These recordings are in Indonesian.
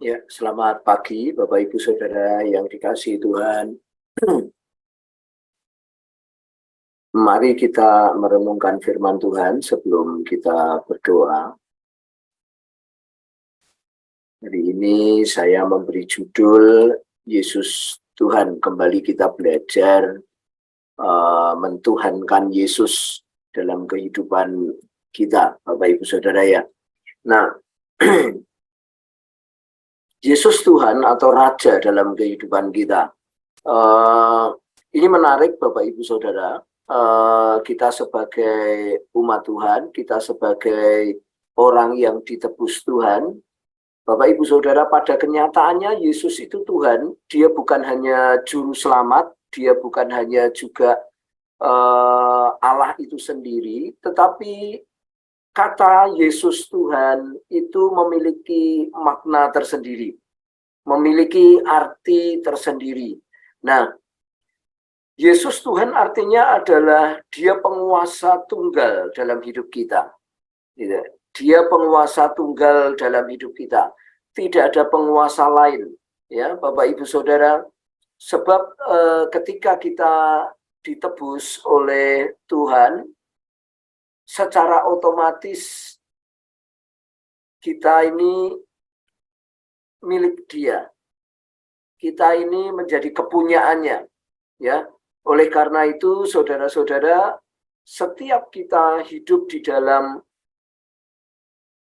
Ya, selamat pagi Bapak Ibu Saudara yang dikasihi Tuhan. Mari kita merenungkan firman Tuhan sebelum kita berdoa. Hari ini saya memberi judul Yesus Tuhan. Kembali kita belajar mentuhankan Yesus dalam kehidupan kita, Bapak Ibu Saudara ya. Nah, Yesus Tuhan atau Raja dalam kehidupan kita. Ini menarik Bapak Ibu Saudara. Kita sebagai umat Tuhan, kita sebagai orang yang ditebus Tuhan, Bapak Ibu Saudara, pada kenyataannya Yesus itu Tuhan. Dia bukan hanya juru selamat, dia bukan hanya juga Allah itu sendiri, tetapi kata Yesus Tuhan itu memiliki makna tersendiri, memiliki arti tersendiri. Nah, Yesus Tuhan artinya adalah dia penguasa tunggal dalam hidup kita. Dia penguasa tunggal dalam hidup kita. Tidak ada penguasa lain, ya Bapak Ibu Saudara. Sebab ketika kita ditebus oleh Tuhan, secara otomatis kita ini milik Dia. Kita ini menjadi kepunyaannya, ya. Oleh karena itu, saudara-saudara, setiap kita hidup di dalam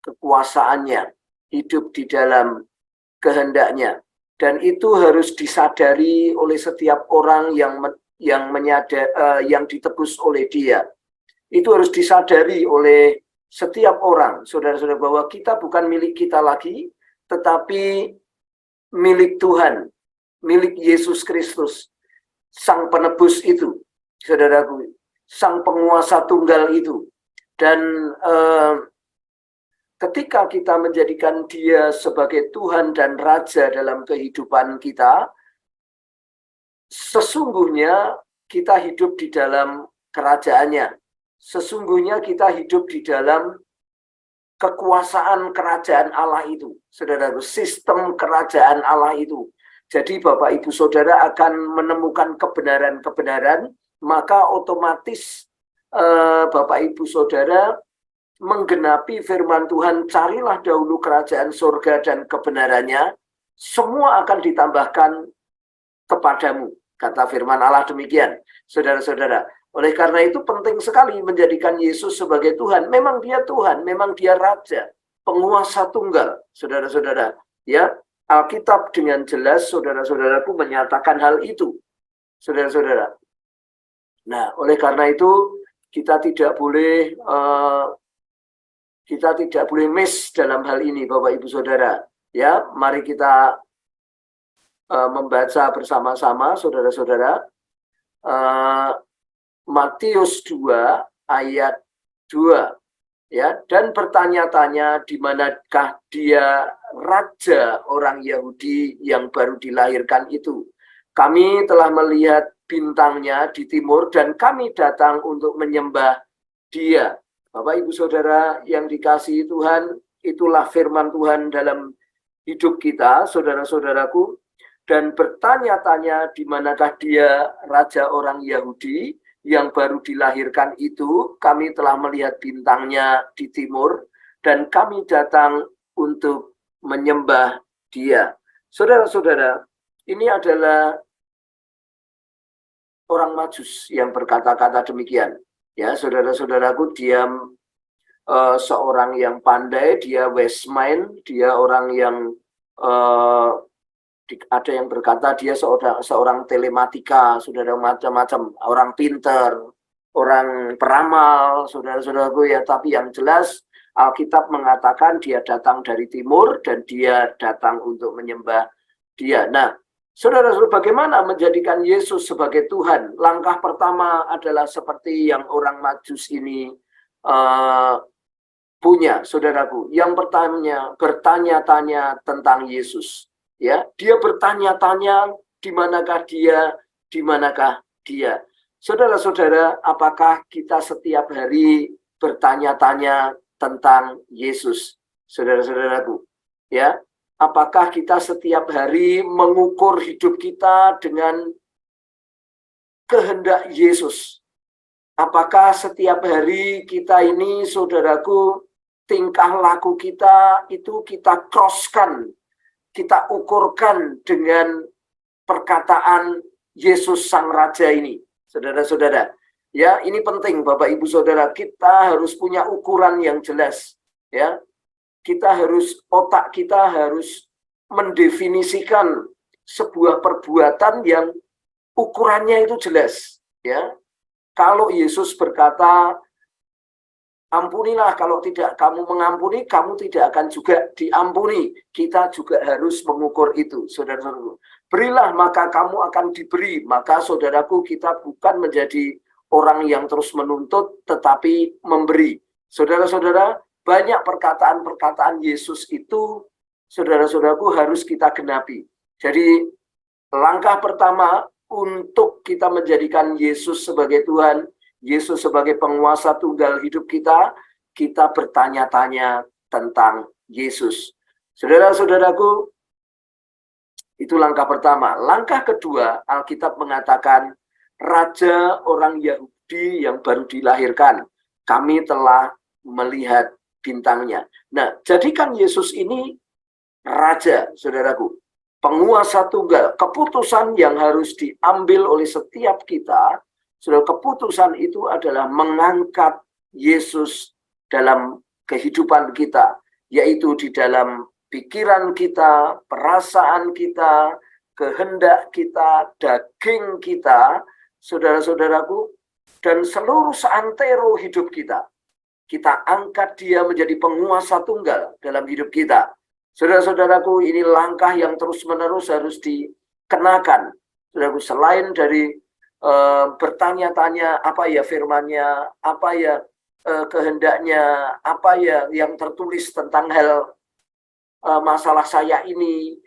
kekuasaannya, hidup di dalam kehendaknya, dan itu harus disadari oleh setiap orang yang ditebus oleh Dia. Itu harus disadari oleh setiap orang, saudara-saudara, bahwa kita bukan milik kita lagi, tetapi milik Tuhan, milik Yesus Kristus, Sang Penebus itu, saudaraku, Sang Penguasa Tunggal itu. Dan ketika kita menjadikan Dia sebagai Tuhan dan Raja dalam kehidupan kita, sesungguhnya kita hidup di dalam kerajaannya. Sesungguhnya kita hidup di dalam kekuasaan kerajaan Allah itu, saudaraku, sistem kerajaan Allah itu. Jadi Bapak Ibu Saudara akan menemukan kebenaran-kebenaran, maka otomatis Bapak Ibu Saudara menggenapi firman Tuhan, carilah dahulu kerajaan surga dan kebenarannya, semua akan ditambahkan kepadamu. Kata firman Allah demikian, saudara-saudara. Oleh karena itu penting sekali menjadikan Yesus sebagai Tuhan. Memang Dia Tuhan, memang Dia Raja, penguasa tunggal, saudara-saudara. Ya, Alkitab dengan jelas, saudara-saudaraku, menyatakan hal itu, saudara-saudara. Nah, oleh karena itu kita tidak boleh miss dalam hal ini, Bapak Ibu Saudara. Ya, mari kita membaca bersama-sama, saudara-saudara. Matius 2 ayat 2, ya, dan bertanya-tanya di manakah Dia raja orang Yahudi yang baru dilahirkan itu. Kami telah melihat bintangnya di timur dan kami datang untuk menyembah Dia. Bapak Ibu Saudara yang dikasihi Tuhan, itulah firman Tuhan dalam hidup kita, saudara-saudaraku. Dan bertanya-tanya di manakah Dia raja orang Yahudi yang baru dilahirkan itu. Kami telah melihat bintangnya di timur dan kami datang untuk menyembah Dia. Saudara-saudara, ini adalah orang Majus yang berkata-kata demikian. Ya, saudara-saudaraku, dia seorang yang pandai, dia wise mind, dia orang yang ada yang berkata dia seorang telematika, saudara, macam-macam, orang pinter, orang peramal, saudara-saudaraku ya. Tapi yang jelas Alkitab mengatakan dia datang dari timur dan dia datang untuk menyembah Dia. Nah, saudara-saudara, bagaimana menjadikan Yesus sebagai Tuhan? Langkah pertama adalah seperti yang orang Majus ini punya, saudaraku. Yang pertama, bertanya-tanya tentang Yesus. Ya, dia bertanya-tanya di manakah Dia, di manakah Dia. Saudara-saudara, apakah kita setiap hari bertanya-tanya tentang Yesus, saudara-saudaraku? Ya, Apakah kita setiap hari mengukur hidup kita dengan kehendak Yesus? Apakah setiap hari kita ini, saudaraku, tingkah laku kita itu kita crosskan, kita ukurkan dengan perkataan Yesus Sang Raja ini, saudara-saudara. Ya, ini penting Bapak Ibu Saudara, kita harus punya ukuran yang jelas, ya. Kita harus, otak kita harus mendefinisikan sebuah perbuatan yang ukurannya itu jelas, ya. Kalau Yesus berkata, ampunilah, kalau tidak kamu mengampuni, kamu tidak akan juga diampuni. Kita juga harus mengukur itu, saudara-saudara. Berilah, maka kamu akan diberi. Maka saudaraku, kita bukan menjadi orang yang terus menuntut, tetapi memberi. Saudara-saudara, banyak perkataan-perkataan Yesus itu, saudara-saudaraku, harus kita genapi. Jadi, langkah pertama untuk kita menjadikan Yesus sebagai Tuhan, Yesus sebagai penguasa tunggal hidup kita, kita bertanya-tanya tentang Yesus. Saudara-saudaraku, itu langkah pertama. Langkah kedua, Alkitab mengatakan, Raja orang Yahudi yang baru dilahirkan, kami telah melihat bintangnya. Nah, jadikan Yesus ini Raja, saudaraku. Penguasa tunggal, keputusan yang harus diambil oleh setiap kita, saudara, keputusan itu adalah mengangkat Yesus dalam kehidupan kita, yaitu di dalam pikiran kita, perasaan kita, kehendak kita, daging kita, saudara-saudaraku, dan seluruh seantero hidup kita. Kita angkat dia menjadi penguasa tunggal dalam hidup kita. Saudara-saudaraku, ini langkah yang terus-menerus harus dikenakan. Saudaraku, selain dari bertanya-tanya apa ya firman-Nya, apa ya kehendaknya, apa ya yang tertulis tentang hal masalah saya ini,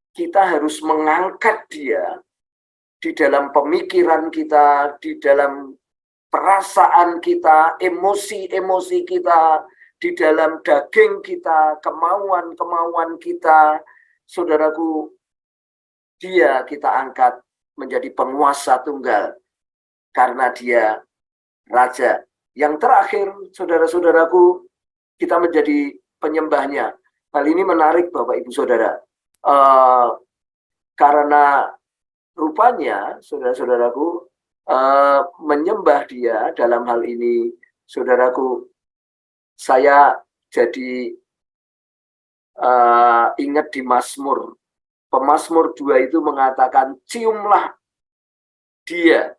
kita harus mengangkat dia di dalam pemikiran kita, di dalam perasaan kita, emosi-emosi kita, di dalam daging kita, kemauan-kemauan kita. Saudaraku, dia kita angkat menjadi penguasa tunggal karena dia Raja. Yang terakhir, saudara-saudaraku, kita menjadi penyembahnya. Hal ini menarik Bapak Ibu Saudara. Karena rupanya, saudara-saudaraku, menyembah dia dalam hal ini, saudaraku, saya jadi ingat di Mazmur. Pemazmur 2 itu mengatakan, ciumlah dia,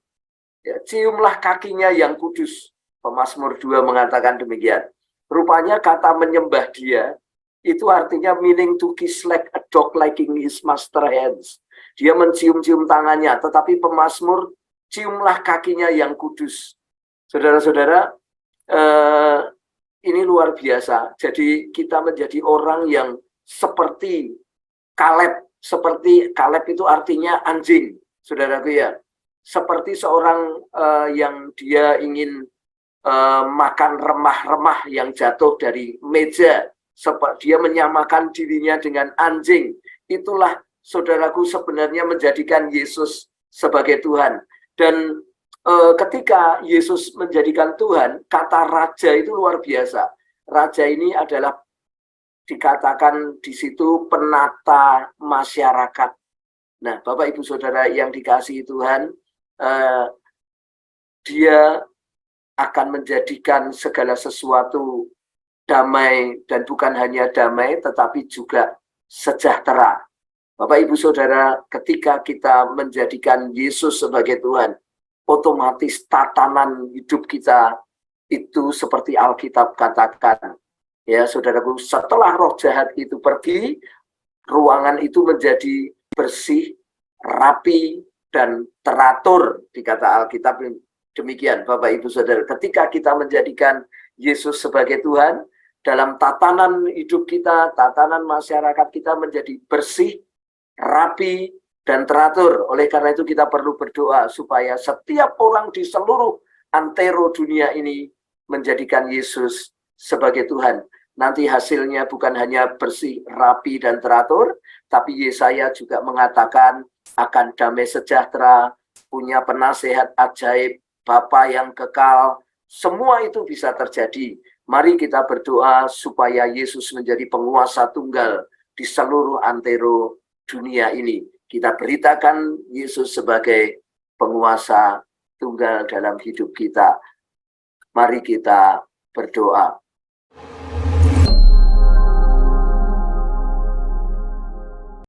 ya, ciumlah kakinya yang kudus. Pemazmur 2 mengatakan demikian. Rupanya kata menyembah dia, itu artinya meaning to kiss like a dog liking his master hands. Dia mencium-cium tangannya, tetapi pemazmur, ciumlah kakinya yang kudus. Saudara-saudara, ini luar biasa. Jadi kita menjadi orang yang seperti Kaleb. Seperti Kaleb itu artinya anjing, saudaraku ya. Seperti seorang yang dia ingin makan remah-remah yang jatuh dari meja. Dia menyamakan dirinya dengan anjing. Itulah, saudaraku, sebenarnya menjadikan Yesus sebagai Tuhan. Dan ketika Yesus menjadikan Tuhan, kata raja itu luar biasa. Raja ini adalah dikatakan di situ penata masyarakat. Nah, Bapak Ibu Saudara yang dikasihi Tuhan, dia akan menjadikan segala sesuatu damai, dan bukan hanya damai, tetapi juga sejahtera. Bapak Ibu Saudara, ketika kita menjadikan Yesus sebagai Tuhan, otomatis tatanan hidup kita itu seperti Alkitab katakan. Ya, saudaraku, setelah roh jahat itu pergi, ruangan itu menjadi bersih, rapi, dan teratur, dikata Alkitab demikian, Bapak Ibu Saudara. Ketika kita menjadikan Yesus sebagai Tuhan, dalam tatanan hidup kita, tatanan masyarakat kita menjadi bersih, rapi, dan teratur. Oleh karena itu kita perlu berdoa supaya setiap orang di seluruh antero dunia ini menjadikan Yesus sebagai Tuhan. nanti hasilnya bukan hanya bersih, rapi, dan teratur, tapi Yesaya juga mengatakan akan damai sejahtera, punya penasehat ajaib, Bapa yang kekal. Semua itu bisa terjadi. Mari kita berdoa supaya Yesus menjadi penguasa tunggal di seluruh antero dunia ini. Kita beritakan Yesus sebagai penguasa tunggal dalam hidup kita. Mari kita berdoa.